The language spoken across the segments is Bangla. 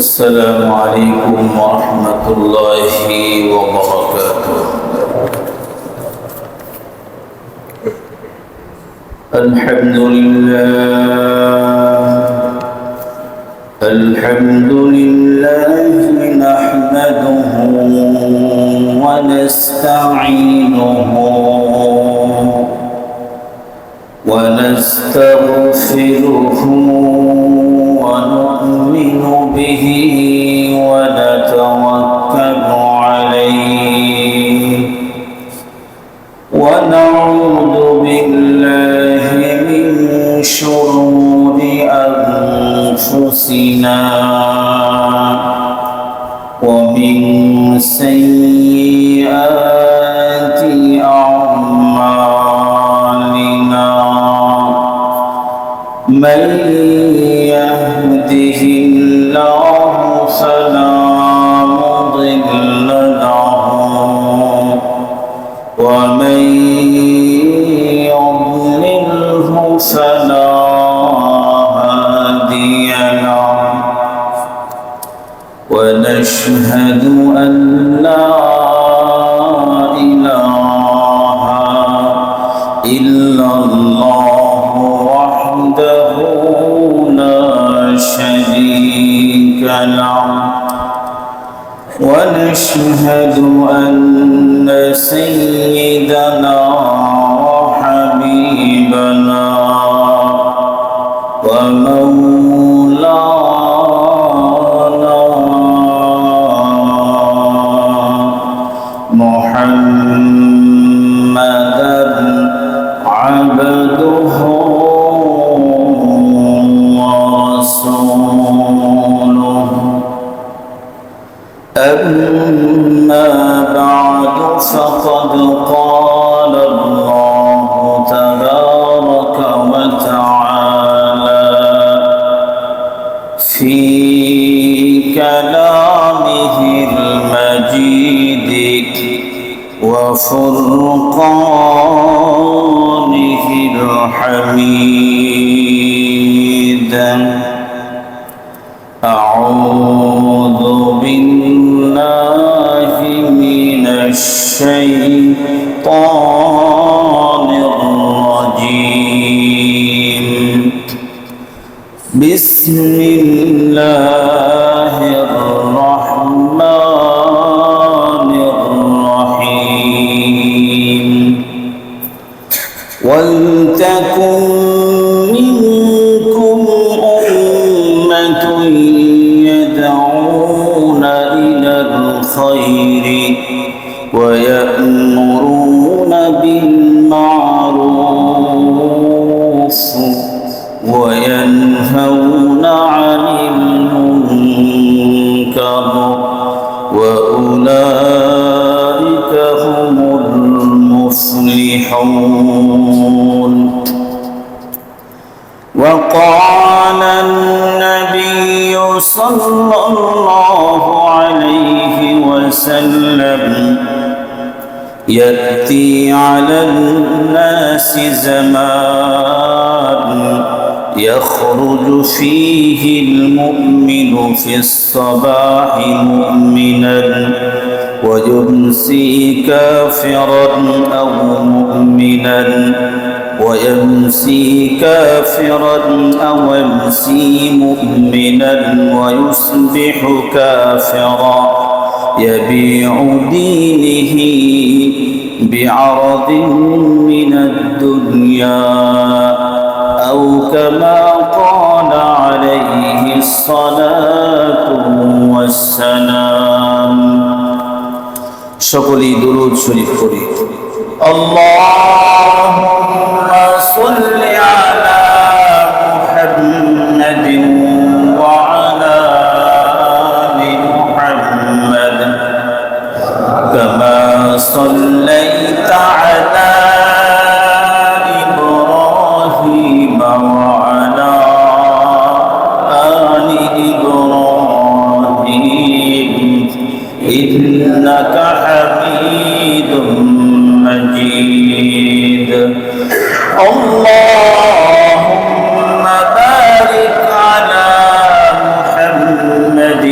السلام عليكم ورحمة الله وبركاته. الحمد لله نحمده ونستعينه ونستغفره ونؤمن به ونتوكل عليه ونعوذ بالله من شرور أنفسنا ومن سيئات أعمالنا من يهده الله فلا مضل له ومن يضلله فلا هادي له ونشهد أن لا إله إلا الله وحده لا شريك له ونشهد أن سيدنا وحبيبنا ومولانا محمدا عبده ورسوله أما بعد فقد قال الله تبارك وتعالى في كلامه المجيد وفرقانه الحميد أعوذ بالله من الشيطان الرجيم بسم الله الرحمن الرحيم ولتكن منكم أمة يدعون إلى الخير ويأمرون بالمعروف وينهون عن المنكر وأولئك هم المفلحون. وقال النبي صلى الله عليه وسلم يأتي على الناس زمان يخرج فيه المؤمن في الصباح مؤمنا ويمسي كافرا أو مؤمنا ويمسي كافرا أو يمسي مؤمنا ويصبح كافرا يبيع دينه بعرض من الدنيا أو كما قال عليه الصلاة والسلام. সকলেই দুরূদ শরীফ পড়ি। আল্লাহুম্মা সাল্লি আলা মুহাম্মাদিন ওয়া আলা আলি মুহাম্মাদ কামা সাল্লাইতা আলা إبراهيم وعلى آل إبراهيم إنك حميد مجيد. اللهم بارك على محمد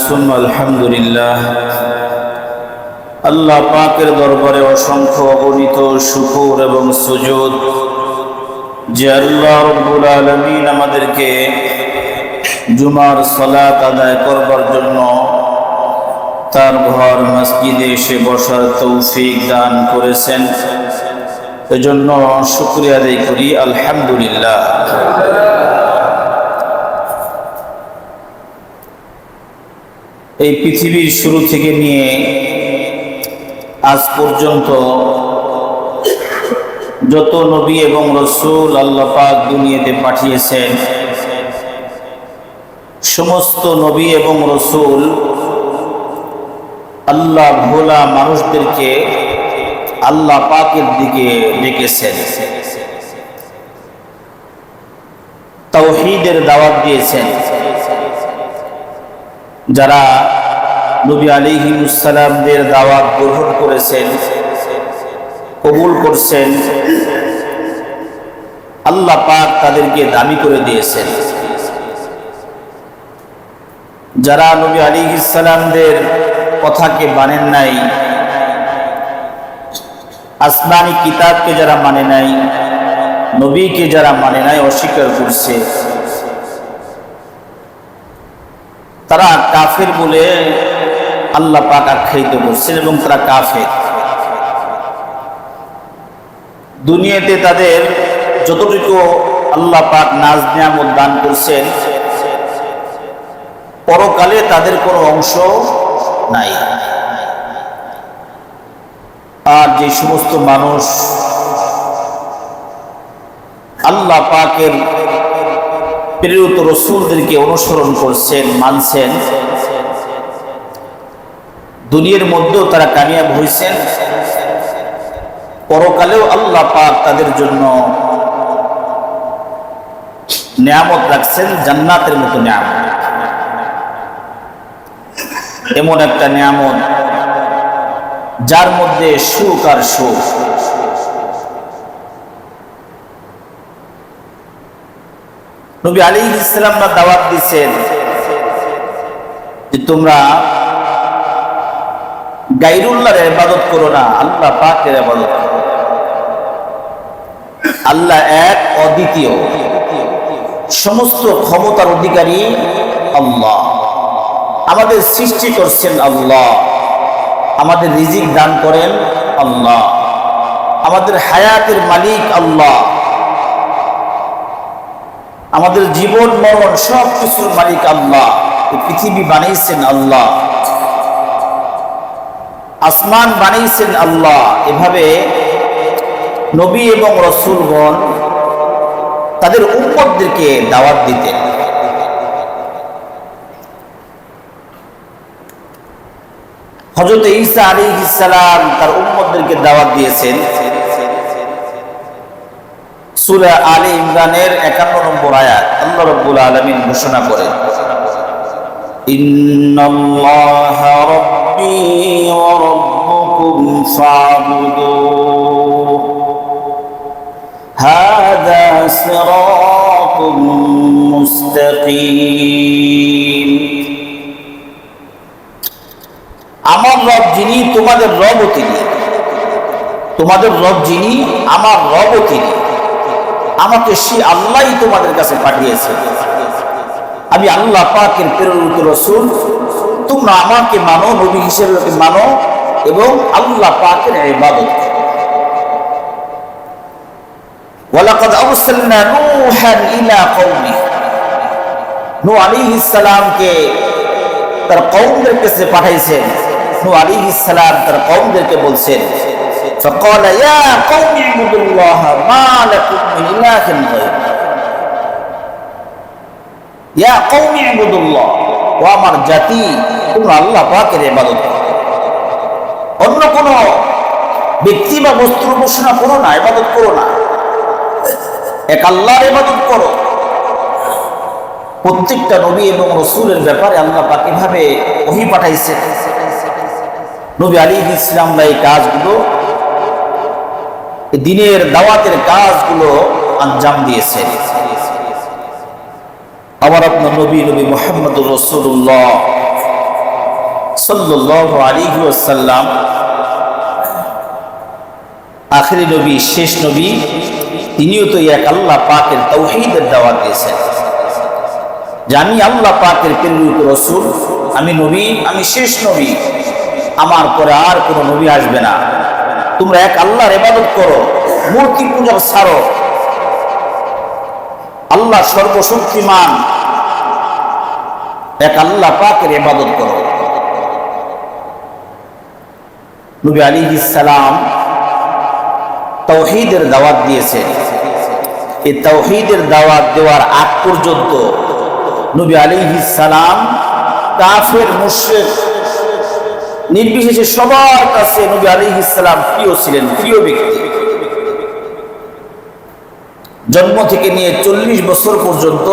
সুম্মা আলহামদুলিল্লাহ। আল্লাহ পাকের দরবারে অসংখ্য অগণিত শুকর এবং সুজুদ যে আল্লাহ রাব্বুল আলামিন আমাদেরকে জুমার সালাত আদায় করবার জন্য তার ঘর মসজিদে এসে বসার তৌফিক দান করেছেন। এজন্য শুকরিয়া আদায় করি, আলহামদুলিল্লাহ। এই পৃথিবীর শুরু থেকে নিয়ে আজ পর্যন্ত যত নবী এবং রসুল আল্লাহ পাক দুনিয়াতে পাঠিয়েছেন, সমস্ত নবী এবং রসুল আল্লাহ ভোলা মানুষদেরকে আল্লাহ পাকের দিকে ডেকেছেন, তাওহীদের দাওয়াত দিয়েছেন। যারা নবী আলাইহিস সালামদের দাওয়াত গ্রহণ করেছেন, কবুল করছেন, আল্লাহ পাক তাদেরকে দামি করে দিয়েছেন। যারা নবী আলাইহিস সালামদের কথাকে মানেন নাই, আসমানি কিতাবকে যারা মানে নাই, নবীকে যারা মানে নাই, অস্বীকার করছে, তারা কাফের বলে আল্লাহ পাক আখ্যায়িত করছেন এবং তারা কাফের। দুনিয়াতে তাদের যতটুকু আল্লাহ পাক নাজ নিয়ামত দান করছেন, পরকালে তাদের কোনো অংশ নাই। আর যে সমস্ত মানুষ আল্লাহ পাকের প্রেরিত রসুলদেরকে অনুসরণ করছেন, মানছেন, দুনিয়ার মধ্যেও তারা কামিয়াব হয়েছেন, পরকালেও আল্লাহ পাক তাদের জন্য নিয়ামত রাখছেন, জান্নাতের মতো নিয়ামত। এমন একটা নিয়ামত যার মধ্যে সুখ আর সুখ। নবী আলাইহিস সালাম দাওয়াত দিয়েছেন যে তোমরা গায়রুল্লাহর ইবাদত করো না, আল্লাহ পাকের ইবাদত করো। আল্লাহ এক, অদ্বিতীয়, সমস্ত ক্ষমতার অধিকারী আল্লাহ। আমাদের সৃষ্টি করছেন আল্লাহ, আমাদের রিজিক দান করেন আল্লাহ, আমাদের হায়াতের মালিক আল্লাহ, আমাদের জীবন মরণ সব কিছুর মালিক আল্লাহ। এই পৃথিবী বানিয়েছেন আল্লাহ, আসমান বানিয়েছেন আল্লাহ। এভাবে নবী এবং রাসূলগণ তাদের উম্মতদেরকে দাওয়াত দিতেন। হযরত ঈসা আলাইহিস সালাম তার উম্মতদেরকে দাওয়াত দিয়েছেন। সূরা আলে ইমরানের 51 নম্বর আয়াত আল্লাহ রাব্বুল আলামিন ঘোষণা করেন, ইন্নাল্লাহা রাব্বী ওয়া রাব্বুকুম ফা'বুদুহু হাযা সিরাতুম মুস্তাকিম। আমার রব যিনি, তোমাদের রবও তিনি। তোমাদের রব যিনি, আমার রবও তিনি। আমাকে সে আল্লাহই তোমাদের কাছে পাঠিয়েছে। আমি আল্লাহ পাকের প্রেরিত রাসূল। তোমরা আমাকে মানো, নবী হিসেবে মানো এবং আল্লাহ পাকের ইবাদত করো। ওয়ালাকাদ আরসালনা নূহান ইলা কওমিহি। নূহ আলাইহিস সালামকে তার কওমদের কাছে পাঠাইছেন। নূহ আলাইহিস সালাম তার কওমদেরকে বলছেন, فقال يا قوم اعبدوا الله ما لكم من اله غيره يا قوم اعبدوا الله। ও আমার জাতি, তোমরা আল্লাহ পাকের ইবাদত করো, অন্য কোন ব্যক্তি বা বস্তুর উপাসনা করো না, ইবাদত করো না, এক আল্লাহর ইবাদত করো। প্রত্যেকটা নবী এবং রাসূলের ব্যাপারে আল্লাহ পাক এভাবে ওহী পাঠাইছেন। নবী আলাইহিস সালাম এই কাজগুলো, দিনের দাওয়াতের কাজগুলো আঞ্জাম দিয়েছেন। আমার আপনার নবী মুহাম্মদুর রাসূলুল্লাহ সাল্লাল্লাহু আলাইহি ওয়াসাল্লাম আখেরি নবী, শেষ নবী, তিনিও তো এক আল্লাহ পাকের তাওহীদের দাওয়াত দিয়েছেন যে আমি আল্লাহ পাকের প্রেরিত রাসূল, আমি নবী, আমি শেষ নবী, আমার পরে আর কোনো নবী আসবে না। তোমরা এক আল্লাহর ইবাদত করো, মূর্তি পূজা ছাড়ো, আল্লাহ সর্বশক্তিমান এক আল্লাহ পাকের ইবাদত করো। নবী আলাইহিস সালাম তাওহীদের দাওয়াত দিয়েছেন। এই তাওহীদের দাওয়াত দেওয়ার আগ পর্যন্ত নবী আলাইহিস সালাম কাফের মুশরিক নির্বিশেষে সবার কাছে নবী আলাইহিস সালাম প্রিয় ছিলেন, প্রিয় ব্যক্তি। জন্ম থেকে নিয়ে 40 বছর পর্যন্ত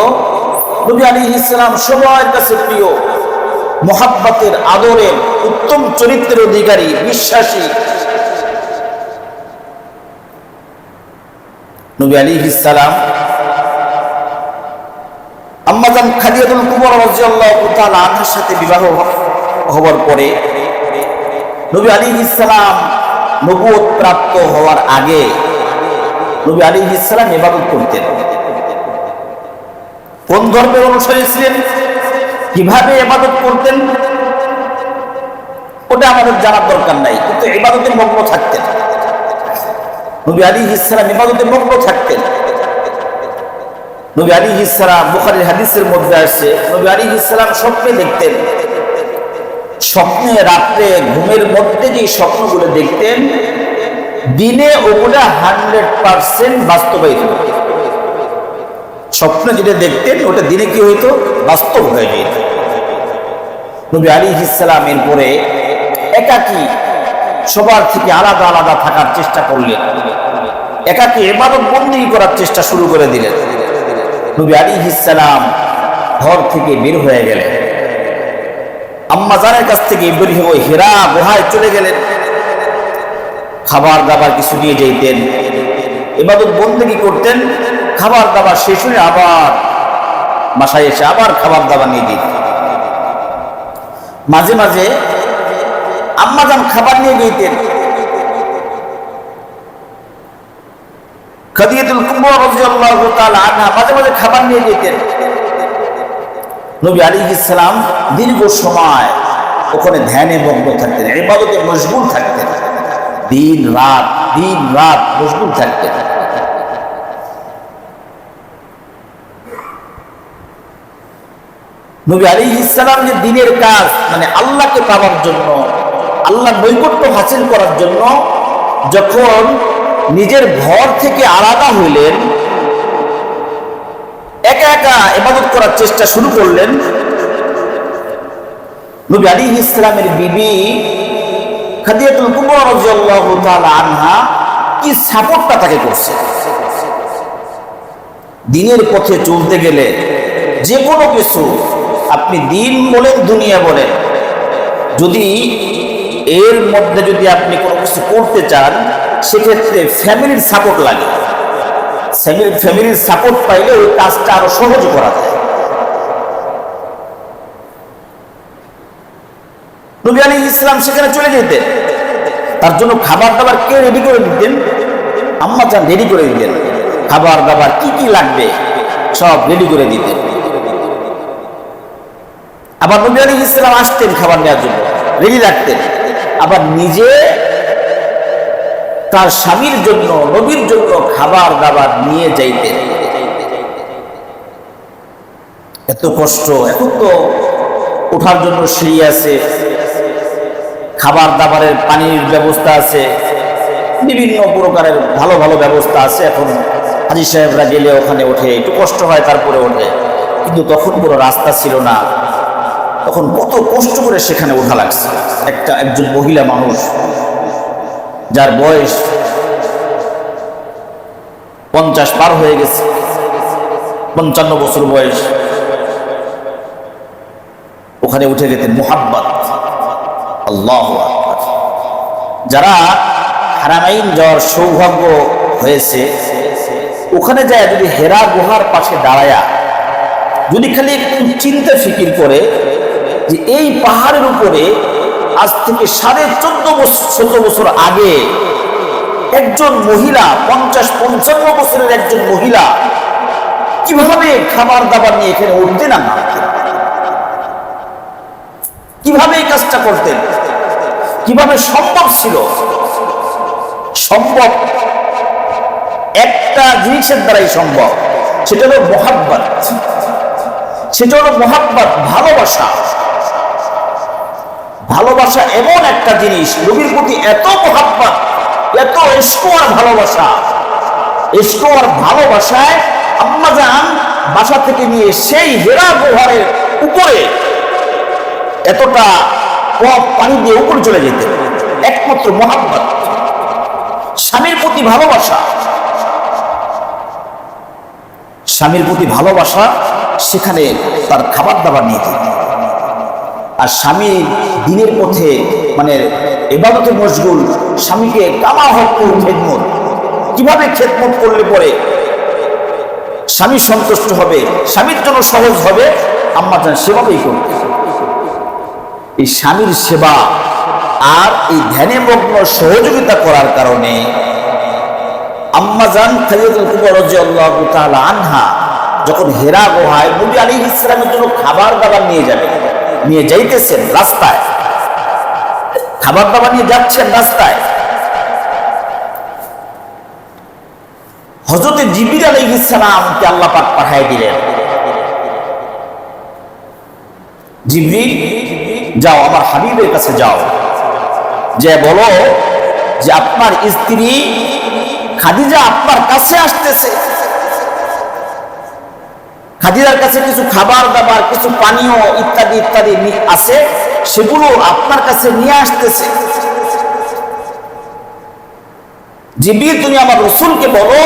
নবী আলাইহিস সালাম সবার কাছে প্রিয়, মুহাব্বতের, আদরের, উত্তম চরিত্রের অধিকারী, বিশ্বাসী। নবী আলাইহিস সালাম আম্মা জান খাদিজাতুল কুবরা রাদিয়াল্লাহু তাআলা আনহার সাথে বিবাহ হওয়ার পরে নবী আলাইহিস সালাম নবুয়ত প্রাপ্ত হওয়ার আগে নবী আলাইহিস সালাম ইবাদত করতেন। কোন ধর্মের অনুসারী ছিলেন, কিভাবে ইবাদত করতেন ওটা আমাদের জানার দরকার নাই, কিন্তু ইবাদতে মগ্ন থাকতেন। নবী আলাইহিস সালাম ইবাদতে মগ্ন থাকতেন। নবী আলাইহিস সালাম বুখারীর হাদিসের মধ্যে আসছে, নবী আলাইহিস সালাম স্বপ্নে দেখতেন। স্বপ্নে, রাত্রে, ঘুমের মধ্যে যে স্বপ্নগুলো দেখতেন, দিনে ওগুলা 100% বাস্তবায়িত হতো। স্বপ্নে যেটা দেখতেন ওটা দিনে কি হইতো, বাস্তব হয়ে যেত। নবী আলাইহিস সালাম এরপরে একাকী, সবার থেকে আলাদা আলাদা থাকার চেষ্টা করলেন, একাকী ইবাদত বন্দেগী করার চেষ্টা শুরু করে দিলেন। নবী আলাইহিস সালাম ঘর থেকে বের হয়ে গেলেন, আম্মা জানের কাছ থেকে বের হয়ে হিরা গুহায় চলে গেলেন। খাবার দাবার কিছু নিয়ে যেতেন, ইবাদত বন্দেগী করতেন। খাবার দাবার শেষ হয়ে আবার বাসায় এসে আবার খাবার দাবার নিয়ে যেতেন। মাঝে মাঝে আম্মা জান খাবার নিয়ে যেতেন। খাদিজাতুল কুবরা রাদিয়াল্লাহু তাআলা আনহা মাঝে মাঝে খাবার নিয়ে যেতেন। নবী আলাইহিস সালাম দীর্ঘ সময় ওখানে ধ্যানে মগ্ন থাকতেন, ইবাদতে মশগুল থাকতেন, দিন রাত মশগুল থাকতেন। নবী আলাইহিস সালাম যে দিনের কাজ, মানে আল্লাহকে পাওয়ার জন্য, আল্লাহর নৈকট্য হাসিল করার জন্য যখন নিজের ঘর থেকে আলাদা হইলেন, একা একা ইবাদত করার চেষ্টা শুরু করলেন, নবী আলাইহিস সালামের বিবি খাদিজাতুল কুবরা রাদিয়াল্লাহু তাআলা আনহা কি সাপোর্টটা তাকে করছে। দিনের পথে চলতে গেলে যে কোনো কিছু, আপনি দিন বলেন, দুনিয়া বলেন, যদি এর মধ্যে যদি আপনি কোনো কিছু করতে চান, সেক্ষেত্রে ফ্যামিলির সাপোর্ট লাগে। ফ্যামিলির সাপোর্ট পাইলে ওই কাজটা আরো সহজ করা যায়। নবী আলাইহিস সালাম সেখানে চলে যেতেন, তার জন্য খাবার দাবার কে রেডি করে দিতেন? আম্মা জান রেডি করে দিতেন। খাবার দাবার কি কি লাগবে সব রেডি করে দিতেন। আবার নবী আলাইহিস সালাম আসতেন খাবার নেওয়ার জন্য, রেডি রাখতেন। আবার নিজে তার স্বামীর জন্য, নবীর জন্য খাবার দাবার নিয়ে যাইতেন। এত কষ্ট, এখন তো ওঠার জন্য সিঁড়ি আছে, খাবার দাবারের পানির ব্যবস্থা আছে, বিভিন্ন প্রকারের ভালো ভালো ব্যবস্থা আছে। এখন হাজী সাহেবরা গেলে ওখানে ওঠে, একটু কষ্ট হয়, তারপরে ওঠে। কিন্তু তখন কোনো রাস্তা ছিল না, তখন কত কষ্ট করে সেখানে ওঠা লাগছে। একজন মহিলা মানুষ, যার বয়স 50 পার হয়ে গেছে, 55 বছর বয়স, ওখানে উঠে যেতেন মুহাব্বত। আল্লাহু আকবার। যারা হারামাইন যাওয়ার সৌভাগ্য হয়েছে, ওখানে যায় যদি হেরা গুহার পাশে দাঁড়ায়া যদি খালি একটু চিন্তা ফিকির করে যে এই পাহাড়ের উপরে আজ থেকে 14.5 বছর আগে একজন মহিলা 50-55 বছরের একজন মহিলা কিভাবে খাবার দাবার নিয়ে এখানে উঠতেন না নামতেন, কিভাবে এই কাজটা করতেন, কিভাবে সম্ভব ছিল? সম্ভব একটা জিনিসের দ্বারাই সম্ভব, সেটা হলো মোহাব্বত। সেটা হলো মোহাব্বত, ভালোবাসা। ভালোবাসা এমন একটা জিনিস, নবীর প্রতি এত মোহাব্বত, এত ইশক আর ভালোবাসা। ইশক আর ভালোবাসায় আম্মা জান বাসা থেকে নিয়ে সেই হেরা গুহারের উপরে এতটা পথ পানি দিয়ে উপরে চলে যেতেন, একমাত্র মোহাব্বত, স্বামীর প্রতি ভালোবাসা। স্বামীর প্রতি ভালোবাসা, সেখানে তার খাবার দাবার নিয়ে যেত। আর স্বামী দিনের পথে মানে ইবাদতে মশগুল, স্বামীকে কামা হক খেদমত, কিভাবে খেদমত করলে পরে স্বামী সন্তুষ্ট হবে, স্বামীর জন্য সহজ হবে, আম্মা জান সেভাবেই করতে। এই স্বামীর সেবা আর এই ধ্যানে মগ্ন সহযোগিতা করার কারণে আম্মা জান খাদিজাতুল কুবরা রাদিয়াল্লাহু তাআলা আনহা যখন হেরা গুহায় নবী আলাইহিস সালামের জন্য খাবার দাবার নিয়ে যাইতেছেন, রাস্তায় খাবার দাবার নিয়ে যাচ্ছেন, রাস্তায় হযরত জিবরিল আলাইহিস সালামকে আল্লাহ পাক পাঠিয়ে দিলেন, জিবরিল যাও আমার হাবিবের কাছে যাও, যে বলো যে আপনার স্ত্রী খাদিজা আপনার কাছে আসতেছে, খাদিজার কাছে কিছু খাবার দাবার, কিছু পানীয় ইত্যাদি ইত্যাদি আছে, সেগুলো আপনার কাছে নিয়ে আসতেছে। জিবরিল তুমি আমার রাসূলকে বলো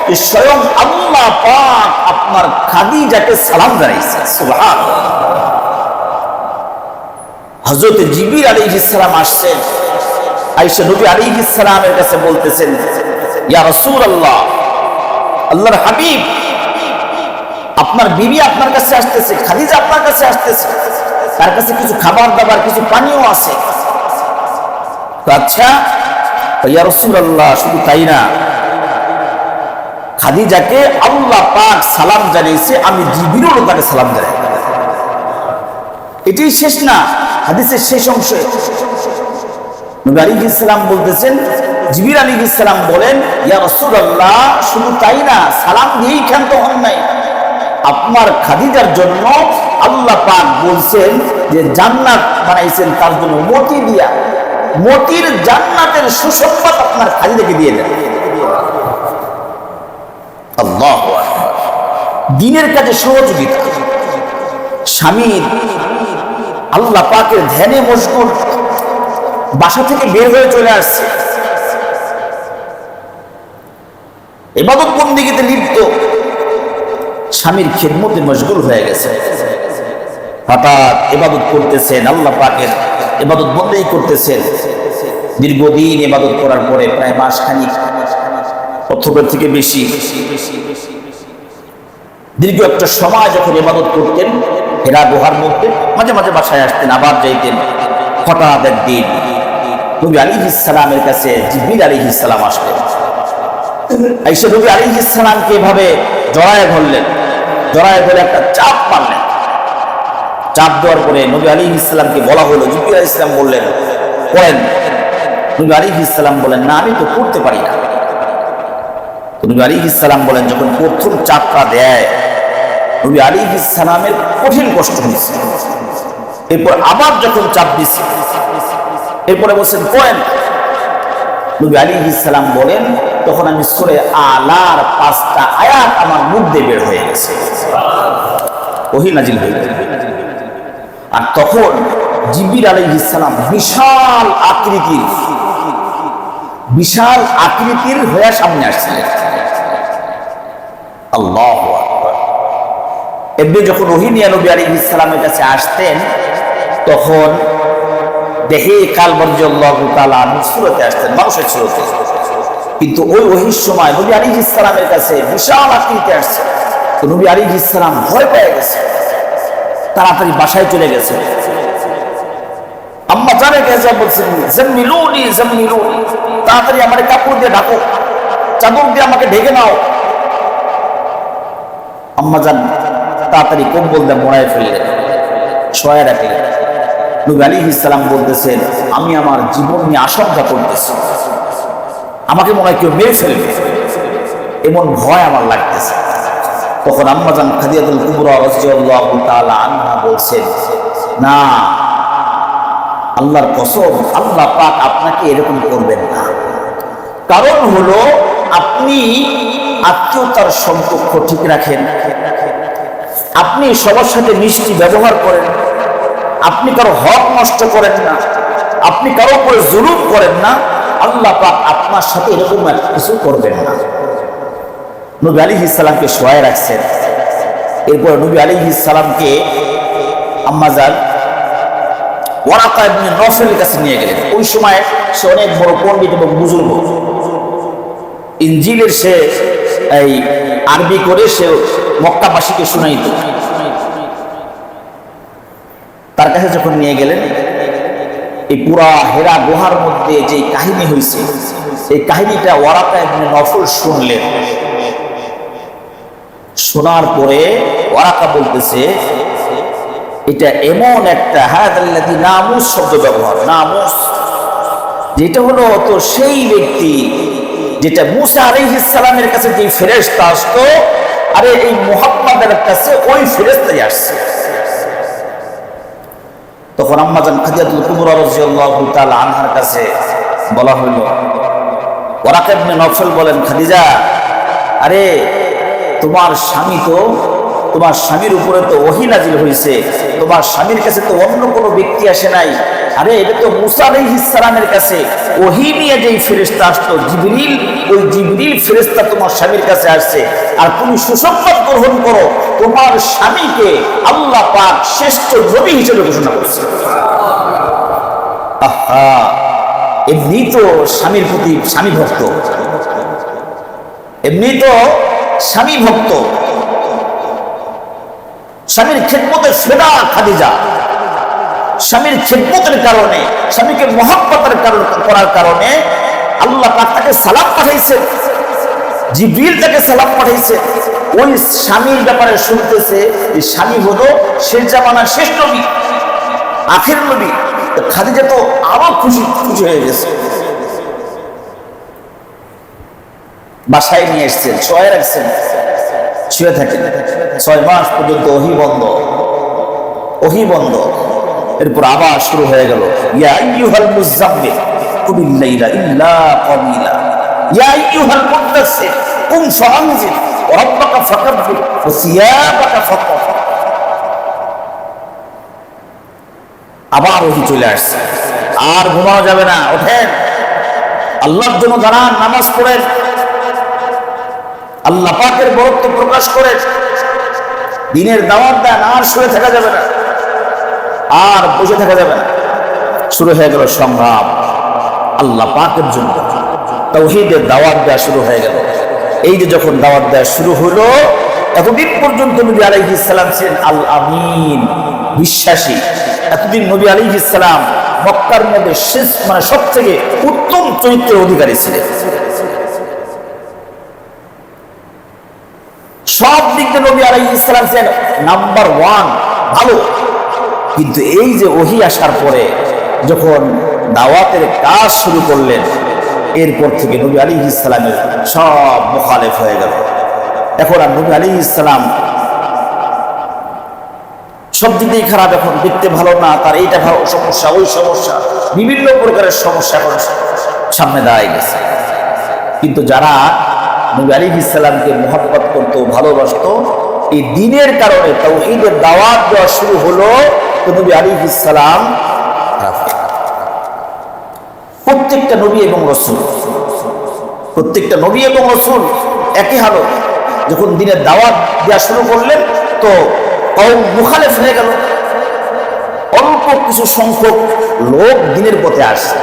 যে স্বয়ং আল্লাহ পাক আপনার খাদিজাকে সালাম জানাইছে। সুবহানাল্লাহ। হযরত জিবরিল আলাইহিস সালাম আসছেন, আয়েশা নবী আলাইহিস সালামের কাছে বলতেছেন, ইয়া রাসূলুল্লাহ, আল্লাহর হাবিব, আপনার বিবি আপনার কাছে আসতেছে, খাদিজা আপনার কাছে আসতেছে, তার কাছে কিছু খাবার দাবার, কিছু পানীয় আছে। আচ্ছা ইয়া রাসূলুল্লাহ, শুধু তাই না, খাদিজাকে আল্লাহ পাক সালাম জানিয়েছে, আমি জিবরিলও তাকে সালাম জানাই। এটাই শেষ না, হাদিসের শেষ অংশে নবী আলাইহিস সালাম বলতেছেন, জিবরিল আলাইহিস সালাম বলেন, ইয়া রাসূলুল্লাহ, শুধু তাই না, সালাম দিয়েই ক্ষান্ত হন নাই, আপনার খাদিজার জন্য আল্লাহ পাক বলছেন যে জান্নাত বানাইছেন তার জন্য মতি দিয়া, মতির জান্নাতের সুসংবাদ আপনার খাদিজাকে দিয়ে দেন। আল্লাহু আকবার। দ্বীনের কাজে সহযোগিতা, স্বামীর আল্লাহ পাকের ধ্যানে মশগুল, বাসা থেকে বের হয়ে চলে আসছে, ইবাদত বন্দেগীতে লিপ্ত, স্বামীর খেদমতে মশগুল হয়ে গেছে। হঠাৎ ইবাদত করতেছেন, আল্লাহ পাকের ইবাদত বন্দেগী করতেছেন, দীর্ঘদিন ইবাদত করার পরে প্রায় মাসখানিক অথবা থেকে বেশি দীর্ঘ একটা সময় যখন ইবাদত করতেন হেরা গুহার মধ্যে, মাঝে মাঝে বাসায় আসতেন, আবার যাইতেন। হঠাৎ একদিন নবী আলাইহিস সালামের কাছে জিবরিল আলাইহিস সালাম আসলেন, আয়েশা নবী আলাইহিস সালামকে এভাবে জড়ায় ধরলেন, জড়ায় ধরে একটা চাপ মারলেন। চাপ দেওয়ার পরে নবী আলাইহিস সালামকে বলা হলো, জিবরিল আলাইহিস সালাম বললেন পড়েন। নবী আলাইহিস সালাম বলেন, না আমি তো পড়তে পারি না। নবী আলাইহিস সালাম বলেন, যখন প্রথম চাপটা দেয় নবী আলাইহিস সালামের কঠিন কষ্ট হয়েছে, এরপর আবার যখন চাপ দিচ্ছে, এরপরে বলছেন পড়েন। নবী আলাইহিস সালাম বলেন, তখন আমি সূরা আলার 5টা আয়াত আমার মুখ দিয়ে বের হয়ে গেছে, ওহী নাজিল হয়ে গেছে। আর তখন জিবরিল আলাইহিস সালাম বিশাল আকৃতির হয়ে সামনে আসছিলেন। আল্লাহু আকবার। এমনি যখন ওহী নিয়ে নবী আলাইহিস সালামের কাছে আসতেন, তখন দেখে কালব রাদিয়াল্লাহু তাআলা সুরতে আসতেন, মানুষের সুরতে। কিন্তু ওই ওহীর সময় নবী আলাইহিস সালামের কাছে বিশাল আকৃতিতে আসছে, তো নবী আলাইহিস সালাম ভয় পেয়ে গেছে, তাড়াতাড়ি বাসায় চলে গেছে। আম্মা জানের কাছে বলছেন জাম্মিলুনি জাম্মিলুনি, তাড়াতাড়ি আমার কাপড় দিয়ে ঢাকো, চাদর দিয়ে আমাকে ঢেকে নাও। আম্মা জান তাড়াতাড়ি কম্বল দিয়ে মোড়ায় ফেললেন, শোয়া রাখলেন। নবী আলাইহিস সালাম বলতেছেন, আমি আমার জীবন নিয়ে আশঙ্কা করতেছি, আমাকে মনে হয় কেউ মেরে ফেলবে, এমন ভয় আমার লাগতেছে। তখন আম্মা জান খাদিজাতুল কুবরা রাদিয়াল্লাহু তাআলা আনহা বলছেন, না, আল্লাহর কসম, আল্লাহ পাক আপনাকে এরকম করবেন না। কারণ হলো আপনি আত্মীয়তার সম্পর্ক ঠিক রাখেন, আপনি সবার সাথে মিষ্টি ব্যবহার করেন, আপনি কারো হক নষ্ট করেন না, আপনি কারো উপরে জুলুম করেন না, আল্লাহ পাক আপনার সাথে এরকম কিছু করবেন না। নবী আলাইহিস সালামকে শোয়ায় রাখছেন। এরপর নবী আলাইহিস সালামকে আম্মা জান ওয়ারাকা ইবনে নওফলের কাছে নিয়ে গেলেন। ওই সময় সে অনেক বড় পণ্ডিত এবং বুজুর্গ, ইনজিলের সে এই আরবি করে সে মক্কাবাসীকে শুনাইত। তার কাছে যখন নিয়ে গেলেন, এই পুরা হেরা গুহার মধ্যে যে কাহিনী হয়েছে, এই কাহিনীটা ওয়ারাকা ইবনে নওফল শুনলেন। শোনার পরে ওয়ারাকা বলতেছে, এটা এমন একটা হাদাল্লাযী নামুস শব্দ ব্যবহার, নামুস যেটা হলো তো সেই ব্যক্তি যেটা মুসা আলাইহিস সালামের কাছে যে ফেরেশতা আসতো, আরে এই মুহাম্মাদের কাছে ওই ফেরেশতাই আসছে। তখন আম্মা জান খাদিজাতুল কুবরা রাদিয়াল্লাহু তাআলা আনহার কাছে বলা হলো, ওয়ারাকা ইবনে নওফল বলেন, খাদিজা, আরে তোমার স্বামী তো, তোমার স্বামীর উপরে তো ওহী নাজিল হয়েছে, তোমার স্বামীর কাছে তো অন্য কোনো ব্যক্তি আসে নাই। আরে এটা তো মুসা আলাইহিস সালামের কাছে ওহী নিয়ে যেই ফেরেশতা আসতো জিবরিল, ওই জিবরিল ফেরেশতা তোমার স্বামীর কাছে আসছে। আর তুমি সুসংবাদ গ্রহণ করো, তোমার স্বামীকে আল্লাহ পাক শ্রেষ্ঠ নবী হিসেবে ঘোষণা করছে। আহা, এমনি তো স্বামীর প্রতি স্বামী ভক্ত, এমনি তো স্বামী ভক্ত, স্বামীর খেদমতের ফেদা খাদিজা। স্বামীর খেদমতের কারণে, স্বামীকে মহব্বতের করার কারণে আল্লাহ পাক তাকে সালাম পাঠাইছে, জিবরিল তাকে সালাম পাঠাইছে। ওই স্বামীর ব্যাপারে শুনতেছে যে স্বামী হলো শেষ জামানার শেষ নবী, আখির নবী। খাদিজা তো আরো খুশি হয়ে গেছে। বাসায় নিয়ে এসছেন, শোয়া রাখছেন, শুয়ে থাকেন 6 মাস পর্যন্ত ওহী বন্ধ, ওহী বন্ধ। এরপর আবার শুরু হয়ে গেল, ইয়া আইয়ুহাল মুযাম্মিল কুমিল লাইলা ইল্লা কালিলা, ইয়া আইয়ুহাল মুদাসসির কুম ফাআনজির ওয়া রাব্বাকা ফাকাব্বির ওয়া সিয়াবাকা ফাতাহহির। আবার ওহী চলে আসছে, আর ঘুমানো যাবে না, ওঠেন, আল্লাহর জন্য দাঁড়ান, নামাজ পড়েন, আল্লাহ পাকের বরত্ব প্রকাশ করে দিনের দাওয়াত দেন, আর শুয়ে থাকা যাবে না, আর বসে থাকা যাবে না। শুরু হয়ে গেল সংগ্রাম আল্লাহ পাকের জন্য, তাওহীদের দাওয়াত দেওয়া শুরু হয়ে গেল। এই যে যখন দাওয়াত দেওয়া শুরু হলো, এতদিন পর্যন্ত নবী আলাইহিস সালাম ছিলেন আল আমিন, বিশ্বাসী। এতদিন নবী আলাইহিস সালাম মক্কার মধ্যে শেষ, মানে সবথেকে উত্তম চরিত্রের অধিকারী ছিলেন, সব দিক দিয়ে নবী আলাইহিস সালাম ছিলেন নাম্বার 1 ভালো। কিন্তু এই যে ওহী আসার পরে যখন দাওয়াতের কাজ শুরু করলেন, এরপর থেকে নবী আলাইহিস সালামের সব মুখালেফ হয়ে গেল। এখন আর নবী আলাইহিস সালাম সব দিক দিয়ে খারাপ, এখন দেখতে ভালো না, তার এইটা ভালো সমস্যা, ওই সমস্যা, বিভিন্ন প্রকারের সমস্যা এখন সামনে দাঁড়ায় গেছে। কিন্তু যারা নবী আলাইহিস সালামকে মহব্বত করত, ভালোবাসত, এই দ্বীনের কারণে তাওহীদের দাওয়াত দেওয়া শুরু হলো, তো নবী আলাইহিস সালাম প্রত্যেকটা নবী এবং রাসূল, প্রত্যেকটা নবী এবং রাসূল একই হালত। যখন দ্বীনের দাওয়াত দেওয়া শুরু করলেন, তো কওম মুখালেফ হয়ে গেল, অল্প কিছু সংখ্যক লোক দ্বীনের পথে আসতো।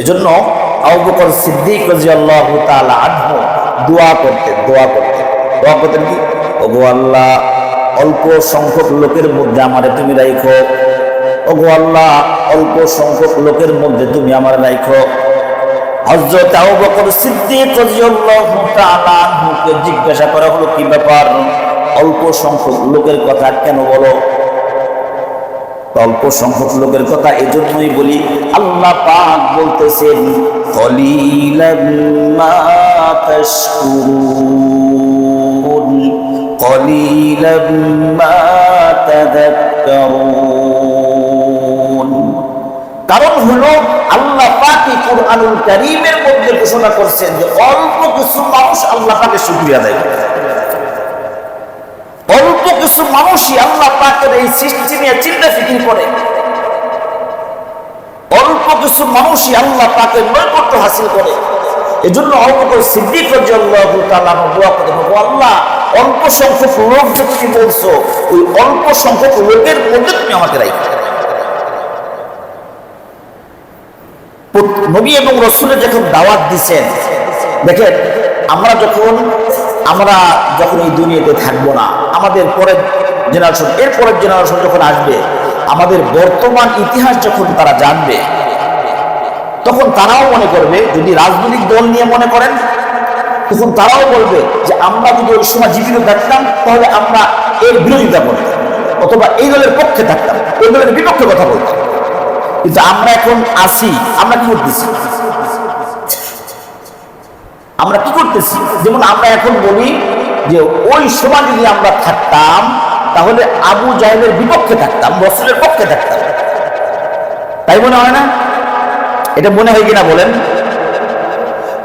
এজন্য আবু বকর সিদ্দিক রাদিয়াল্লাহু তাআলা আনহু দোয়া করতেন কি, ওগো আল্লাহ, অল্প সংখ্যক লোকের মধ্যে আমারে তুমি রাখো। ওগো আল্লাহ, অল্প সংখ্যক লোকের মধ্যে তুমি আমার রাখো। হযরত আবু বকর সিদ্দিক রাদিয়াল্লাহু তাআলা আনহুকে জিজ্ঞাসা করা হলো, কি ব্যাপার, অল্প সংখ্যক লোকের কথা কেন বলো? অল্প সংখ্যক লোকের কথা এজন্যই বলি, আল্লাহ পাক বলতেছেন কলিলাম মা তাশকুরুন কলিলাম মা তাযাক্কারুন। কারণ হলো আল্লাহ পাক কুরআনুল কারীমের মধ্যে ঘোষণা করছেন যে অল্প কিছু মানুষ আল্লাহ পাকের শুকরিয়া আদায় করে। অল্প কিছু মানুষই আল্লাহ পাকের এই সৃষ্টি নিয়ে চিন্তা ফিকির করে। অল্প কিছু মানুষই আল্লাহ পাকের নৈকট্য হাসিল করে। এজন্য আবু বকর সিদ্দিক রাদিয়াল্লাহু তাআলা দোয়া করেন, ও আল্লাহ, অল্প সংখ্যক লোক যে তুমি বলছো, ওই অল্প সংখ্যক লোকের মধ্যে তুমি আমাকে রাখো। নবী এবং রাসূলের যখন দাওয়াত দিয়েছেন, দেখেন আমরা যখন এই দুনিয়াতে থাকবো না, আমাদের পরের জেনারেশন, এর পরের জেনারেশন যখন আসবে, আমাদের বর্তমান ইতিহাস যখন তারা জানবে, তখন তারাও মনে করবে, যদি রাজনৈতিক দল নিয়ে মনে করেন, তখন তারাও বলবে যে আমরা যদি ওই সময় জীবিত থাকতাম তাহলে আমরা এর বিরোধিতা করতাম, অথবা এই দলের পক্ষে থাকতাম, ওই দলের বিপক্ষে কথা বলতাম। কিন্তু আমরা এখন আসি, আমরা কি করতেছি? আমরা কি করতেছি? যেমন আমরা এখন বলি যে ওই সময় যদি আমরা থাকতাম তাহলে আবু জাহেলের বিপক্ষে থাকতাম, রাসূলের পক্ষে থাকতাম। তাই মনে হয় না? এটা মনে হয় কিনা বলেন?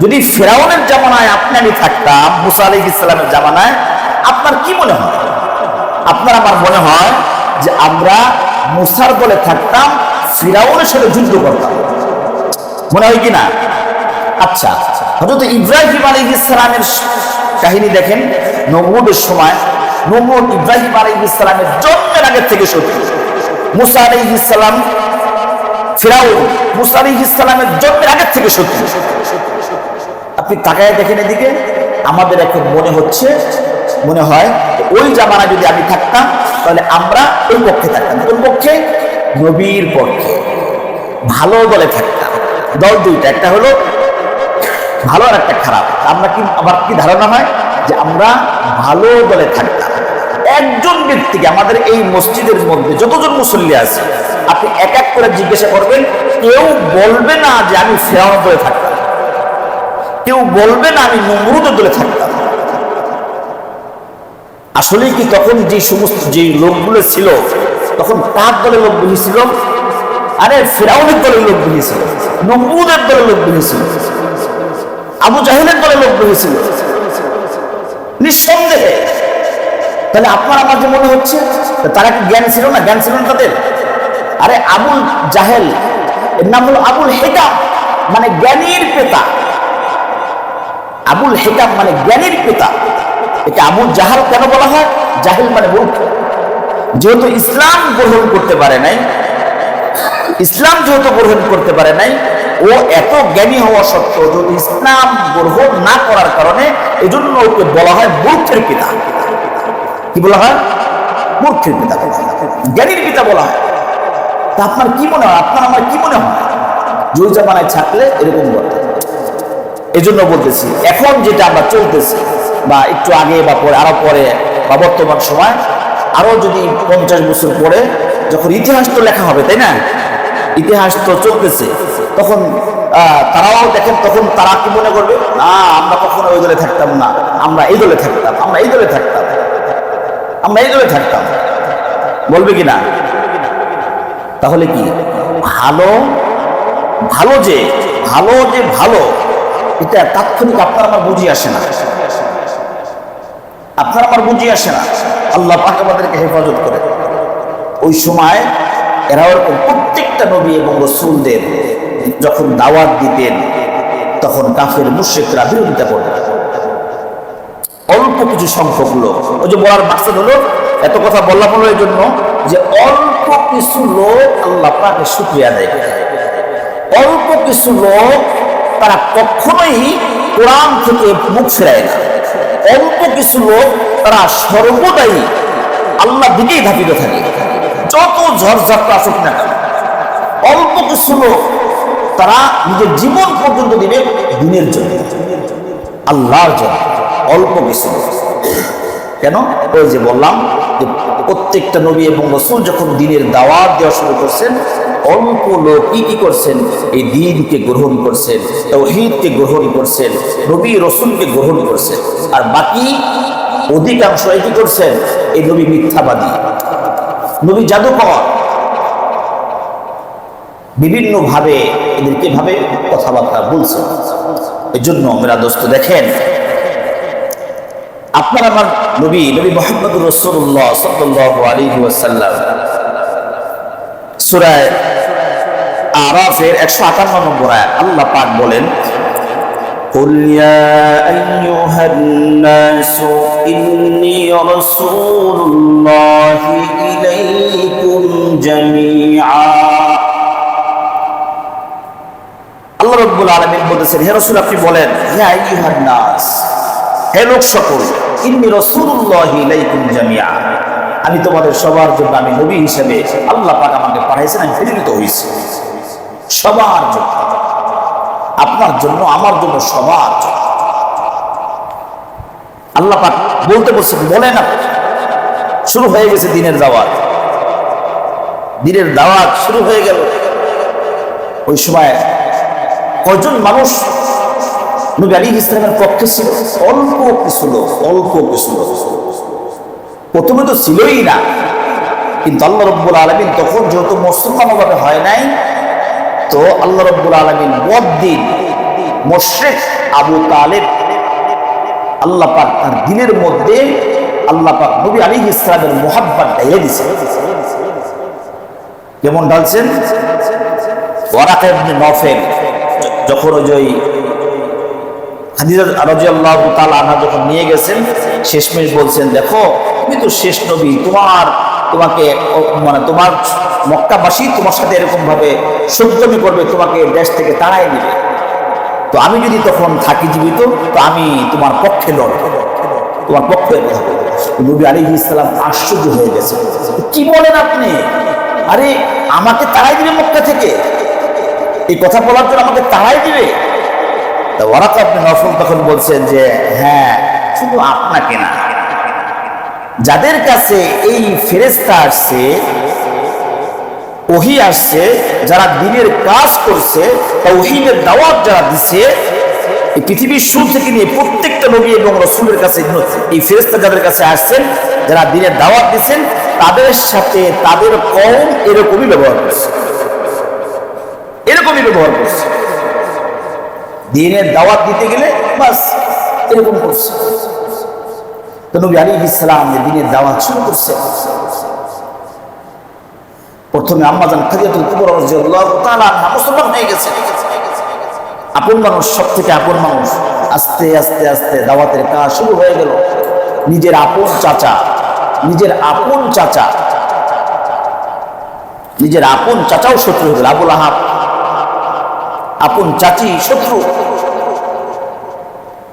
যদি ফেরাউনের জামানায় আপনি আমি থাকতাম, মুসা আলাইহিস সালামের জামানায়, আপনার কি মনে হয়? আপনার আমার মনে হয় যে আমরা মুসার দলে থাকতাম, ফিরাউনের সাথে যুদ্ধ করতাম। মনে হয় কিনা? আচ্ছা, হযরত ইব্রাহিম আলাইহিস সালামের কাহিনী দেখেন। নমরুদের সময় নমরুদ ইব্রাহিম আলাইহিস সালামের জন্মের আগে থেকে শত্রু। মুসা আলাইহিস সালাম, ফিরাউন মুসা আলাইহিস সালামের জন্মের আগে থেকে শত্রু। আপনি তাকায় দেখেন এদিকে, আমাদের এখন মনে হয় ওই জামানায় যদি আমি থাকতাম তাহলে আমরা ওই পক্ষে থাকতাম। কোন পক্ষে? নবীর পক্ষে, ভালো দলে থাকতাম। দল দুইটা, একটা হলো ভালো আর একটা খারাপ। আমরা কি, আবার কি ধারণা হয় যে আমরা ভালো দলে থাকতাম। একজন ব্যক্তিকে, আমাদের এই মসজিদের মধ্যে যতজন মুসল্লি আছে, আপনি এক এক করে জিজ্ঞাসা করবেন, কেউ বলবে না যে আমি ফিরাউনের দলে থাকতাম, কেউ বলবে না আমি নমরুদের দলে থাকতাম। আসলে কি তখন যে লোকগুলো ছিল, তখন কার দলের লোকগুলি ছিল? আরে ফিরাউনের দলের লোকগুলি ছিল, নমরুদের দলের লোকগুলি ছিল, আবু জাহেলের দলের লোকগুলি ছিল, নিঃসন্দেহে। তাহলে আপনার আমার যে মনে হচ্ছে তারা কি জ্ঞান ছিল না? জ্ঞান ছিল না তাদের? আরে আবুল জাহেল, এর নাম হলো আবুল হিকাম, মানে জ্ঞানীর পিতা। আবুল হিকাম মানে জ্ঞানীর পিতা। একে আবুল জাহাল কেন বলা হয়? জাহেল মানে মূর্খ। যেহেতু ইসলাম গ্রহণ করতে পারে নাই, ও এত জ্ঞানী হওয়া সত্ত্বেও যদি ইসলাম গ্রহণ না করার কারণে, এজন্য ওকে বলা হয় মূর্খের পিতা। কি বলা হয়? মূর্খের পিতা, জ্ঞানীর পিতা বলা হয়। তা আপনার কি মনে হয়, আপনার আমার কি মনে হয় যে ওই জামানায় থাকলে এরকম বলতে? এজন্য বলতেছি, এখন যেটা আমরা চলতেছি, বা একটু আগে বা পরে, আরো পরে, বা বর্তমান সময়, আরো যদি 50 বছর পরে, যখন ইতিহাস তো লেখা হবে, তাই না? ইতিহাস তো চলতেছে, তখন তারাও দেখেন, তখন তারা কি মনে করবে? না, আমরা কখনো ওই দলে থাকতাম না, আমরা এই দলে থাকতাম, আমরা এই দলে থাকতাম, আমরা এই দলে থাকতাম, বলবে কিনা? তাহলে কি ভালো যে ভালো, এটা তাৎক্ষণিক আপনার আমার বুঝিয়ে আসে না, আপনার আমার বুঝিয়ে আসে না। আল্লাহ পাক আমাদেরকে হেফাজত করে। ওই সময় এরা ওরকম প্রত্যেকটা নবী এবং রাসূলদের যখন দাওয়াত দিতেন, তখন কাফের মুশরিকরা বিরোধিতা করত। অল্প কিছু সংখ্যক লোক, ওই যে বলার মাকসাদ হলো, এত কথা বললাম হলো এই জন্য যে অল্প কিছু লোক আল্লাহ পাকের শুকরিয়া আদায় করে। অল্প কিছু লোক তারা কখনোই কোরআন থেকে মুখ ফেরায় না। অল্প কিছু লোক তারা সর্বদাই আল্লাহ দিকেই ধাবিত থাকে। যত ঝড়ঝাপটা আসুক না কেন, অল্প কিছু লোক তারা নিজের জীবন পর্যন্ত দিবে দিনের জন্য, আল্লাহর জন্য। অল্প কিছু লোক, কেন? ওই যে বললাম যে প্রত্যেকটা নবী এবং রাসূল যখন দিনের দাওয়াত দেওয়া শুরু করছেন, অল্প লোক কি করছেন? এই দ্বীনকে গ্রহণ করছেন, তাওহীদকে গ্রহণ করছেন, নবী রাসূলকে গ্রহণ করছেন। আর বাকি অধিকাংশ কি করছেন? এই নবী মিথ্যাবাদী, নবী জাদুকর, বিভিন্ন ভাবে এদেরকে ভাবে কথাবার্তা বলছেন। এই জন্য মেরা দোস্ত দেখেন, আপনার আমার নবী মুহাম্মদুর রাসূলুল্লাহ সাল্লাল্লাহু আলাইহি ওয়াসাল্লাম সূরা আরাফের 158 নম্বর আয়াত আল্লাহ পাক বলেন, কুল ইয়া আইয়ুহান নাসু ইন্নী রাসূলুল্লাহি ইলাইকুম জামিআ। আল্লাহ রাব্বুল আলামিন বলেছেন, হে রাসূল আপনি বলেন, ইয়া আইয়ুহান নাস, হে লোক সকল, ইন্নী রাসূলুল্লাহি ইলাইকুম জামিআ, আমি তোমাদের সবার জন্য, আমি নবী হিসেবে আল্লাহ পাক আমাকে পাঠাইছেন, আমি প্রেরিত হয়েছি সবার জন্য, আপনার জন্য, আমার জন্য, সবার জন্য। আল্লাহ পাক বলতে বলছেন, বলে না, শুরু হয়ে গেছে দিনের দাওয়াত, দিনের দাওয়াত শুরু হয়ে গেল। ওই সময় কয়জন মানুষ নবী আলাইহিস সালামের পক্ষে ছিল? অল্প কিছু লোক, অল্প কিছু লোক। প্রথমে তো ছিলই না, কিন্তু আল্লাহ রাব্বুল আলামিন তখন যেহেতু মুসলমান ভাবে হয় নাই, তো আল্লাহ রাব্বুল আলামিন বদ্দিন মুশরিক আবু তালেব, আল্লাহ পাক তার দিনের মধ্যে আল্লাহ পাক নবী আলাইহিস সালামের মুহাব্বত ঢেলে দিয়েছেন। কেমন ঢালছেন? ওয়ারাকা ইবনে নওফেল যখন ওই খাদিজা রাদিয়াল্লাহু তাআলা আনহা যখন নিয়ে গেছেন, শেষমেশ বলছেন, দেখো তুমি তো শেষ নবী, তোমাকে মানে তোমার মক্কাবাসী তোমার সাথে এরকম ভাবে সত্যমি করবে, তোমাকে দেশ থেকে তাড়াই দিবে, তো আমি যদি তখন থাকি জীবিত, তো আমি তোমার পক্ষে লড়ব, তোমার পক্ষে কথা বলবো। নবী আলাইহিস সালাম আশ্চর্য হয়ে গেছে, কি বলেন আপনি? আরে আমাকে তাড়াই দিবে মক্কা থেকে? এই কথা বলার জন্য আমাকে তাড়াই দিবে? ওয়ারাকা ইবনে নওফল তখন বলছেন যে হ্যাঁ, শুধু আপনাকে না, যাদের কাছে এই ফেরেশতা আসছে, ওহী আসছে, যারা দ্বীনের কাজ করছে, তাওহীদের দাওয়াত যারা দিছে, এই পৃথিবীর শুরু থেকে নিয়ে প্রত্যেকটা নবী এবং রাসূলের কাছে এই ফেরেশতা যাদের কাছে আসছেন, যারা দ্বীনের দাওয়াত দিচ্ছেন, তাদের সাথে তাদের কওম এরকমই ব্যবহার করছে, এরকমই ব্যবহার করছে। দ্বীনের দাওয়াত দিতে গেলে বাস এরকম করছে। তো নবী আলাইহিস সালাম দ্বীনের দাওয়াত শুরু করছে। প্রথমে আম্মাজান খাদিজাতুল কুবরা রাদিয়াল্লাহু তাআলা আনহা মুসলমান হয়ে গেছে, আপন মানুষ, সব থেকে আপন মানুষ। আস্তে আস্তে আস্তে দাওয়াতের কাজ শুরু হয়ে গেল। নিজের আপন চাচা, নিজের আপন চাচাও শত্রু হয়ে গেল। আবুল আহাব আপন চাচি শত্রু,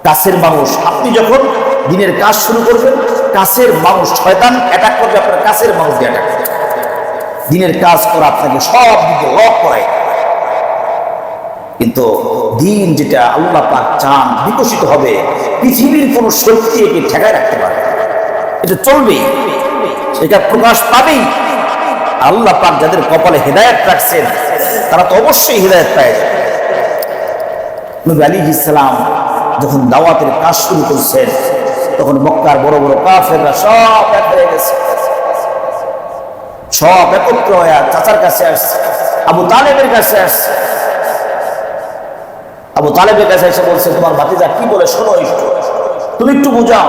কাছের মানুষ। আপনি যখন দিনের কাজ শুরু করবেন, কাছের মানুষ, শয়তান অ্যাটাক করবে, আপনার কাছের মানুষ দিয়ে অ্যাটাক করবে। দিনের কাজ করা আপনাকে সব দিকে লক করায়। কিন্তু দিন যেটা আল্লাহ পাক চান বিকশিত হবে, পৃথিবীর কোন শক্তি একে ঠেকায় রাখতে পারে, এটা চলবেই, এটা প্রকাশ পাবেই। আল্লাহ পাক যাদের কপালে হেদায়েত রাখছেন, তারা তো অবশ্যই হেদায়েত পায়। নবী আলাইহিস সালাম যখন দাওয়াতের কাজ শুরু করছেন, তখন মক্কার বড় বড় কাফেররা সব এক হয়ে গেছে, সব একত্র হয়ে চাচার কাছে আসছে, আবু তালেবের কাছে আসছে। আবু তালেবের কাছে এসে বলছে, তোমার ভাতিজা কি বলে শোনো, একটু তুমি একটু বুঝাও,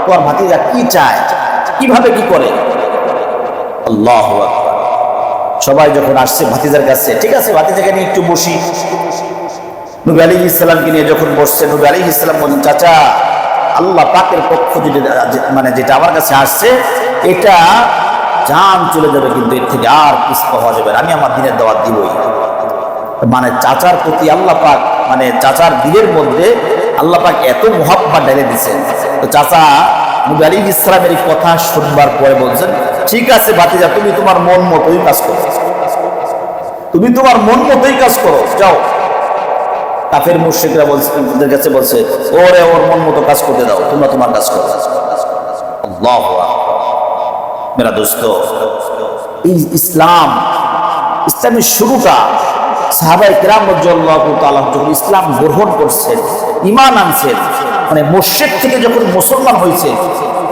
তোমার ভাতিজা কি চায়, কিভাবে কি করে। আল্লাহু আকবার। সবাই যখন আসছে ভাতিজার কাছে, ঠিক আছে ভাতিজাকে নিয়ে একটু বসি। নবী আলাইহিস সালামকে নিয়ে যখন বসছে, নবী আলাইহিস সালাম বলেন, চাচা আল্লাহ পাকের পক্ষ যেটা আমার কাছে আসছে, এটা জান চলে যাবে, কিন্তু এর থেকে আর কিছু পাওয়া যাবে না, আমি আমার দিনের দাওয়াত দিবই। মানে চাচার প্রতি আল্লাহ পাক, মানে চাচার দিলের মধ্যে আল্লাহ পাক এত মুহাব্বত ঢেলে দিয়েছেন। তো চাচা নবী আলাইহিস সালামের এই কথা শুনবার পরে বলছেন, ঠিক আছে ভাতিজা, তুমি তোমার মন মতোই কাজ করো, তুমি তোমার মন মতোই কাজ করো, যাও। কাফের মুশরিকরা বলছে, ওদের কাছে বলছে, ওরে ওর মন মতো কাজ করতে দাও, তোমরা তোমার কাজ করো। আল্লাহু আকবার। মেরা দোস্ত, এই ইসলামের শুরুটা সাহাবায়ে কেরাম রাদিয়াল্লাহু তাআলা যখন ইসলাম গ্রহণ করছেন, ঈমান আনছেন, মানে মুশরিক থেকে যখন মুসলমান হয়েছে,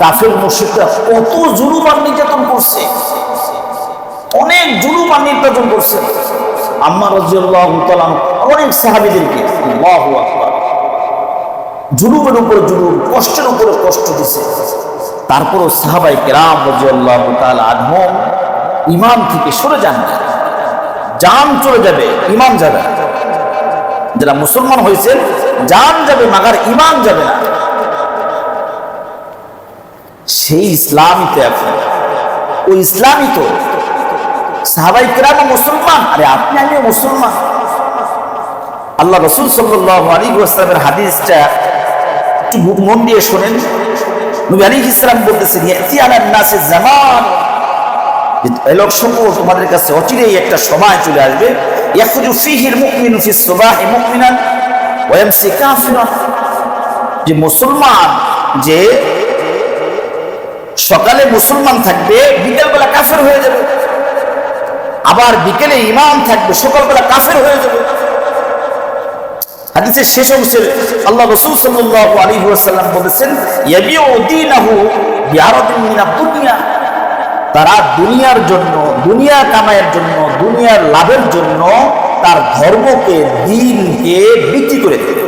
কাফের মুশরিকরা কত জুলুম আর নির্যাতন করছে, অনেক জুলুম আর নির্যাতন করছে। আম্মা রাদিয়াল্লাহু তাআলা অনেক সাহাবীদেরকে আল্লাহু আকবার জুলুমের উপর জুলুম, কষ্টের উপরে কষ্ট দিছে। তারপরও সাহাবায়ে কেরাম রাদিয়াল্লাহু তাআলা আনহুম ঈমান থেকে সরে যান না। জান চলে যাবে, ঈমান যাবে না। যারা মুসলমান হয়েছেন, জান যাবে মাগার ঈমান যাবে না। সেই ইসলামই তো এখন, ওই ইসলামই তো। সাহাবায়ে কেরাম মুসলমান, আরে আপনি আমিও মুসলমান। আল্লাহ রাসূল সাল্লাল্লাহু আলাইহি ওয়াসাল্লামের হাদিসটা একটু মন দিয়ে শোনেন। নবী আলাইহিস সালাম বলতেছেন, ইয়াতি আলান নাসি জামান, এই লোক সকল তোমাদের কাছে অচিরেই একটা সময় চলে আসবে, ইয়াখরুজু ফীহিল মুমিনু ফিস সুবাহি মুমিনান ওয়া ইয়ামসি কাফিরান, যে মুসলমান যে সকালে মুসলমান থাকবে, বিকেলবেলা কাফের হয়ে যাবে, আবার বিকেলে ঈমান থাকবে, সকালবেলা কাফের হয়ে যাবে। হাদিসের শেষ অংশে আল্লাহ রাসূল সাল্লাল্লাহু আলাইহি ওয়াসাল্লাম বলেছেন, ইয়াবিউ দীনাহু বিআরাদিন মিনাদ দুনিয়া, তারা দুনিয়ার জন্য, দুনিয়া কামাইয়ের জন্য, দুনিয়ার লাভের জন্য তার ধর্মকে, দ্বীনকে বিক্রি করে দেবে।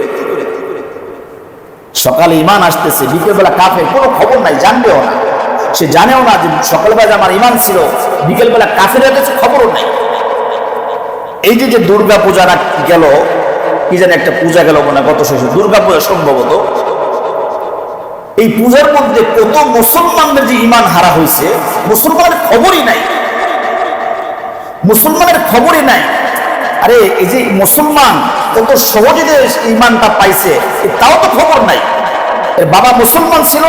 সকালে ঈমান আসতেছে, বিকেলবেলা কাফের, কোনো খবর নাই, জানবেও না, সে জানেও না যে সকালবেলা আমার ঈমান ছিল, বিকেলবেলা কাফের হয়ে গেছে, খবরও নাই। এই যে দুর্গা পূজা গেল, কি জানি একটা পূজা গেল মনে গত শেষে, দুর্গা পূজা সম্ভবত, এই পূজার মধ্যে কত মুসলমানদের যে ঈমান হারা হয়েছে, মুসলমানের খবরই নাই, মুসলমানের খবরই নাই। আরে এই যে মুসলমান কত সহজে যে ঈমানটা পাইছে, তাও তো খবর নাই। এর বাবা মুসলমান ছিল,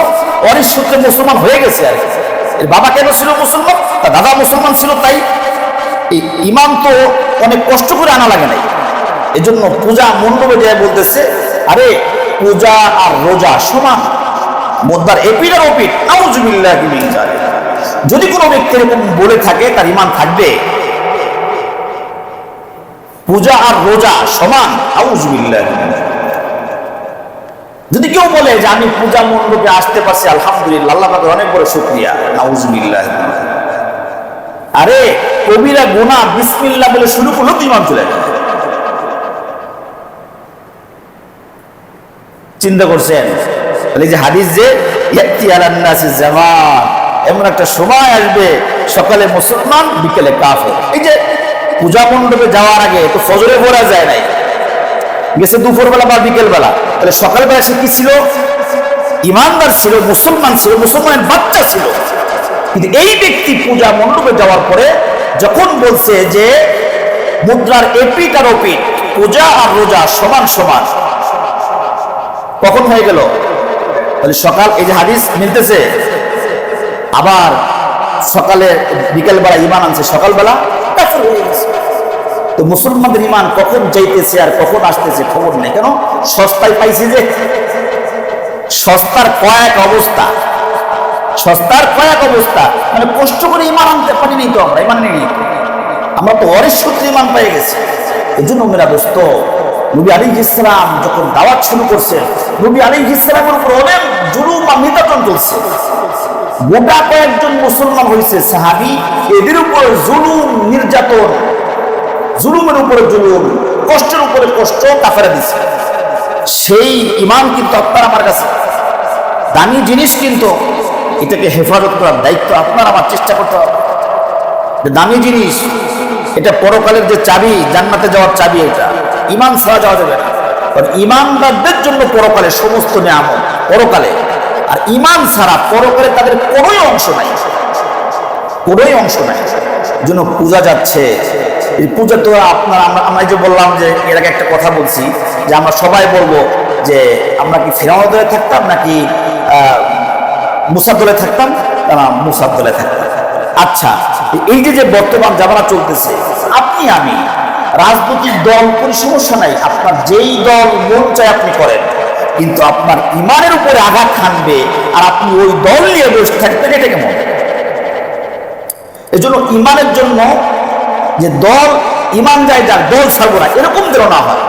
অনেক সূত্রে মুসলমান হয়ে গেছে। আর এর বাবা কেন ছিল মুসলমান, তার দাদা মুসলমান ছিল, তাই এই ঈমান তো অনেক কষ্ট করে আনা লাগে নাই। এজন্য পূজা মণ্ডপে যায় বলতেছে, আরে পূজা আর রোজা সমান, মোদ্দার এপিট আর ওপিট, নাউযুবিল্লাহি মিন যালিক। যদি কোনো ব্যক্তি এরকম বলে থাকে, তার ঈমান থাকবে পূজা আর রোজা সমান, নাউযুবিল্লাহি মিন যালিক। যদি কেউ বলে যে আমি পূজা মণ্ডপে আসতে পারছি, আলহামদুলিল্লাহ, আল্লাহ পাকের অনেক বড় শুকরিয়া, নাউযুবিল্লাহি মিন যালিক। আরে কবিরা গুনাহ বিসমিল্লাহ বলে শুরু করলো, তো ঈমান চলে যাবে। চিন্তা করছেন? এই যে হাদিস, যে ইয়াতি আলান নাসি জামান, এমন একটা সময় আসবে সকালে মুসলমান, বিকেলে কাফের। এই যে পূজা মণ্ডপে যাওয়ার আগে তো ফজরে পড়া যায় নাই, গেছে দুপুরবেলা বা বিকেলবেলা, তাহলে সকালবেলা সে কি ছিল? ইমানদার ছিল, মুসলমান ছিল, মুসলমানের বাচ্চা ছিল। কিন্তু এই ব্যক্তি পূজা মণ্ডপে যাওয়ার পরে যখন বলছে যে মুদ্রার এপিট আর ওপিট, পূজা আর রোজা সমান সমান, কখন হয়ে গেল? তাহলে সকাল, এই যে হাদিস মিলতেছে, আবার সকালে বিকেলবেলা ঈমান আনছে, সকালবেলা কাফের হয়ে গেছে। তো মুসলমানদের ঈমান কখন যাইতেছে আর কখন আসতেছে খবর নেই। কেন? সস্তায় পাইছে যে, সস্তার কয়েক অবস্থা, সস্তার কয়েক অবস্থা, মানে কষ্ট করে ঈমান আনতে পারিনি তো আমরা, ঈমান নেই, আমরা তো অনেক সূত্রে ঈমান পেয়ে গেছি। এই জন্য মেরা দোস্ত, নবী আলাইহিস সালাম যখন দাওয়াত শুরু করছেন, নবী আলাইহিস সালামের উপর অনেক জুলুম আর নির্যাতন চলছে। গোটা কয়েকজন মুসলমান হয়েছে সাহাবী, এদের উপর জুলুম নির্যাতন, জুলুমের উপরে জুলুম, কষ্টের উপরে কষ্ট কাফেরা দিচ্ছে। সেই ঈমান কিন্তু আপনার আমার কাছে দামি জিনিস, কিন্তু এটাকে হেফাজত করার দায়িত্ব আপনার আমার, চেষ্টা করতে হবে। দামি জিনিস, এটা পরকালের যে চাবি, জান্নাতে যাওয়ার চাবি, এটা ঈমান ছাড়া যাওয়া যাবে না। কারণ ঈমানদারদের জন্য পরকালে সমস্ত নিয়ামত পরকালে, আর ঈমান ছাড়া পরকালে তাদের কোনোই অংশ নাই, কোনোই অংশ নাই। জন্য পূজা যাচ্ছে, এই পূজা তো আপনার, আমরা যে বললাম যে এর আগে একটা কথা বলছি যে আমরা সবাই বলবো যে আমরা কি ফেরাউনের দলে থাকতাম নাকি মুসার দলে থাকতাম, তারা মুসার দলে থাকতাম। আচ্ছা, এই যে বর্তমান জামানা চলতেছে, আপনি আমি রাজনৈতিক দল কোনো সমস্যা নাই, আপনার যেই দল মন চায় আপনি করেন, কিন্তু আপনার ইমানের উপরে আঘাত খানবে আর আপনি ওই দল নিয়ে বসে থাকবেন, এটা কেমন? এজন্য ইমানের জন্য যে দল ইমান যায় যার দল ছাড়বো না, এরকম যেন না হয়।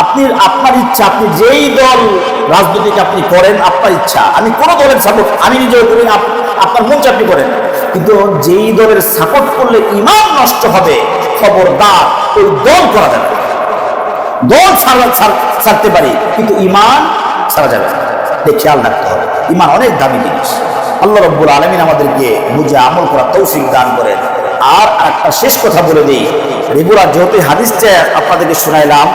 আপনি আপনার ইচ্ছা, আপনি যেই দল রাজনীতিকে আপনি করেন, আপনার ইচ্ছা, আমি কোনো দলের সাপোর্ট আমি নিজেও করি, আপনার মন চায় আপনি করেন, কিন্তু যেই দলের সাপোর্ট করলে ইমান নষ্ট হবে, খবরদার ওই দল করা যাবে। দল ছাড়তে পারি, কিন্তু ইমান ছাড়া যাবে না। খেয়াল রাখতে হবে, ইমান অনেক দামি জিনিস। আল্লাহ রাব্বুল আলামিন আমাদেরকে বুঝে আমল করার তৌফিক দান করেন। আর একটা শেষ কথা বলে দিই, রেগুলার যেহেতু হাদিসটা আপনাদেরকে শোনাইলাম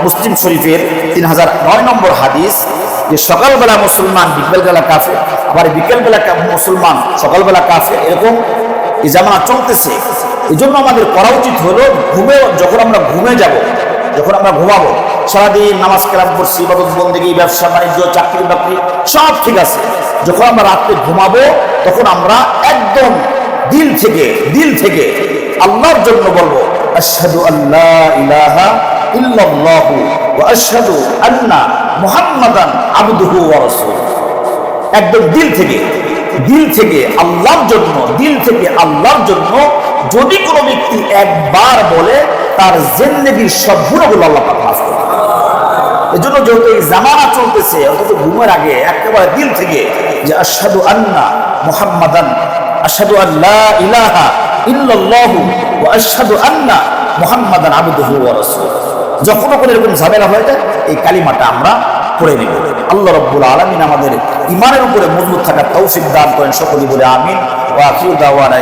মুসলিম শরীফের 3009 নম্বর হাদিস, যে সকালবেলা মুসলমান বিকেলবেলা কাফের, আবার বিকেলবেলা মুসলমান সকালবেলা কাফের, এরকম এই জামানা চলতেছে। এই জন্য আমাদের করা উচিত হলো যখন আমরা ঘুমাবো, সারাদিন নামাজ কালাম করছি, ইবাদত বন্দেগী, ব্যবসা বাণিজ্য, চাকরি বাকরি সব ঠিক আছে, যখন আমরা রাত্রে ঘুমাবো তখন আমরা একদম দিল থেকে আল্লাহর জন্য বলবো, আশহাদু আল্লা ইলাহা ইল্লাল্লাহু ওয়া আশহাদু আন্না মুহাম্মাদান আবদুহু ওয়া রাসূলুহু। একদম দিল থেকে আল্লাহর জন্য যদি কোনো ব্যক্তি একবার বলে, তার জিন্দেগীর সব গুনাহগুলো আল্লাহ পাক মাফ করে। এজন্য যেহেতু এই জামানা চলতেছে, অন্তত ঘুমের আগে একেবারে দিল থেকে যে আশহাদু আন্না মুহাম্মাদান, আশহাদু আল্লা ইলাহা ইল্লাল্লাহু ওয়া আশহাদু আন্না মুহাম্মাদান আবদুহু ওয়া রাসূলুহু, যখন কোনো এরকম ঝামেলা হয়ে যায় এই কালিমাটা আমরা পড়ে নেব। আল্লাহ রাব্বুল আলামিন আমাদের ইমানের উপরে মজবুত থাকার তৌফিক দান করেন। সকলেই বলে আমিন। ওয়া আখিরু দাওয়ানা।